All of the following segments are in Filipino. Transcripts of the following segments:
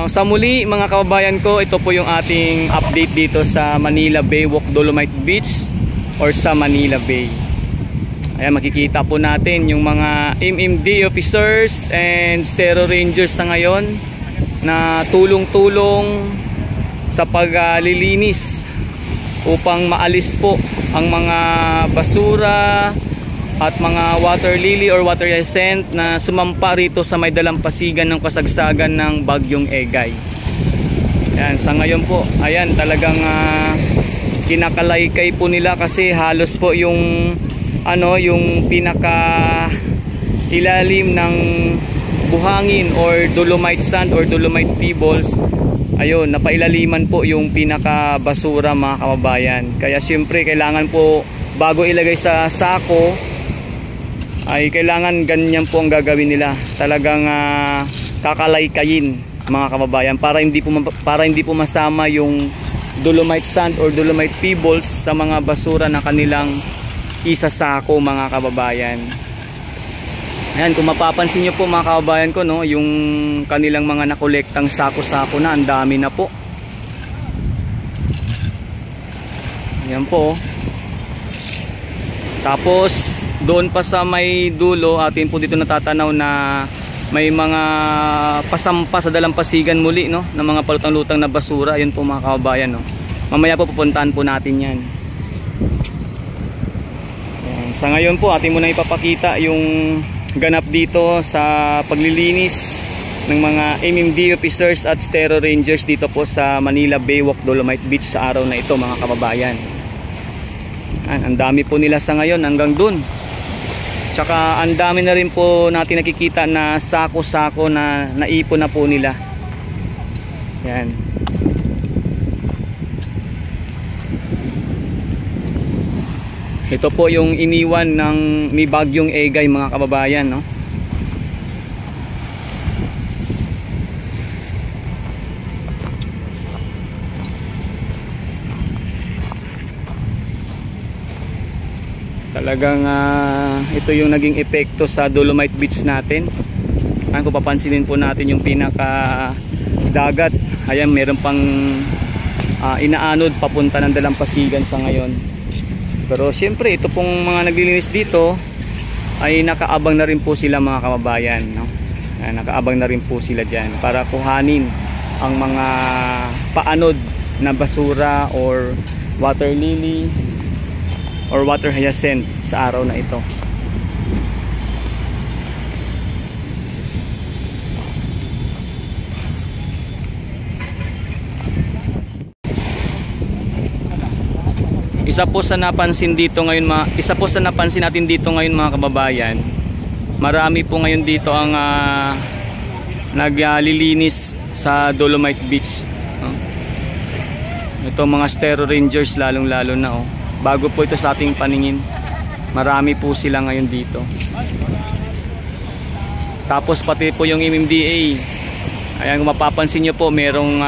Sa muli mga kababayan ko, ito po yung ating update dito sa Manila Bay Walk Dolomite Beach or sa Manila Bay. Ayan, makikita po natin yung mga MMD officers and Stero Rangers sa ngayon na tulong-tulong sa paglilinis upang maalis po ang mga basura at mga water lily or water hyacinth na sumampa rito sa may dalampasigan ng kasagsagan ng Bagyong Egay. Ayan, sa ngayon po, ayan, talagang kinakalaykay po nila kasi halos po yung yung pinaka ilalim ng buhangin or dolomite sand or dolomite pebbles, ayun, napailaliman po yung pinaka basura mga kababayan. Kaya siyempre kailangan po bago ilagay sa sako ay kailangan ganyan po ang gagawin nila. Talagang kakalaykayin mga kababayan para hindi po masama yung dolomite sand or dolomite pebbles sa mga basura na kanilang isasako mga kababayan. Ayan, kung mapapansin nyo po mga kababayan ko, no, yung kanilang mga nakolektang sako-sako na, ang dami na po. Ayan po. Tapos doon pa sa may dulo, atin po dito natatanaw na may mga pasampa sa dalampasigan muli, no, ng mga palutang-lutang na basura. Ayun po mga kababayan, no. Mamaya po pupuntahan po natin yan. Ayan. Sa ngayon po atin muna ipapakita yung ganap dito sa paglilinis ng mga MMD officers at Stero Rangers dito po sa Manila Bay Walk Dolomite Beach sa araw na ito mga kababayan. Ang dami po nila sa ngayon hanggang dun. Tsaka ang dami na rin po natin nakikita na sako-sako na naipon na po nila. Yan. Ito po yung iniwan ni Bagyong Egay mga kababayan, no? Talagang ito yung naging epekto sa Dolomite Beach natin. Kung papansinin po natin yung pinaka dagat, ayan, meron pang inaanod papunta ng dalampasigan sa ngayon. Pero siyempre ito pong mga naglilinis dito ay nakaabang na rin po sila mga kababayan, no? Ayan, nakaabang na rin po sila dyan para kuhanin ang mga paanod na basura or water lily or water hyacinth sa araw na ito. Isa po sa napansin natin dito ngayon mga kababayan, marami po ngayon dito ang naglilinis sa Dolomite Beach. Ito mga Stero Rangers lalong-lalo na, oh. Bago po ito sa ating paningin. Marami po sila ngayon dito. Tapos pati po yung MMDA. Ayan, kung mapapansin nyo po, merong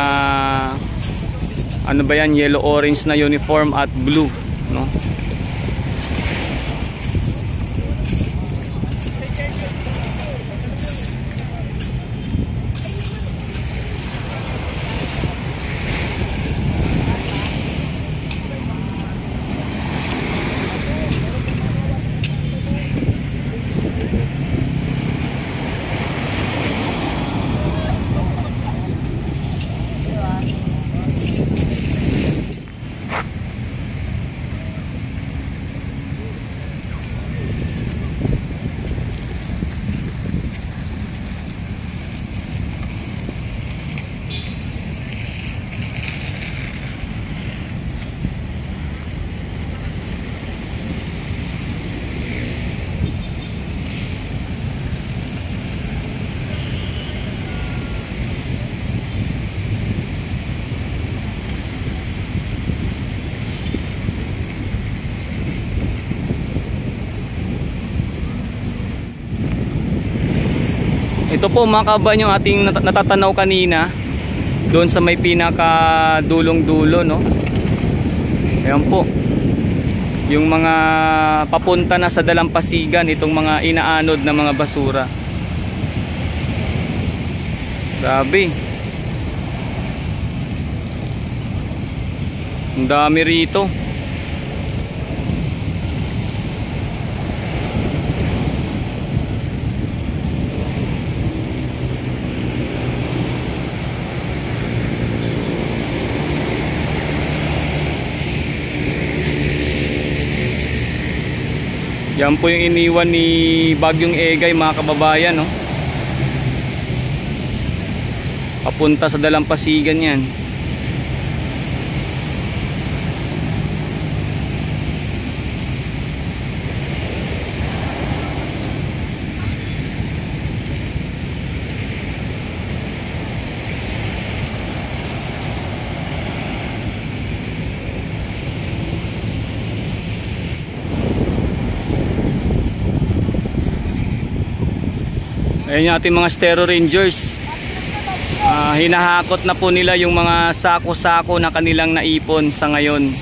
ano ba yan, yellow orange na uniform at blue, no? Ito po mga kababayan yung ating natatanaw kanina doon sa may pinaka dulong-dulo, no? Ayan po yung mga papunta na sa dalampasigan, itong mga inaanod na mga basura. Grabe. Ang dami rito. Yan po yung iniwan ni Bagyong Egay, mga kababayan, no? Papunta sa Dalampasigan yan. Ayan yung ating mga Stero Rangers. Hinahakot na po nila yung mga sako-sako na kanilang naipon sa ngayon.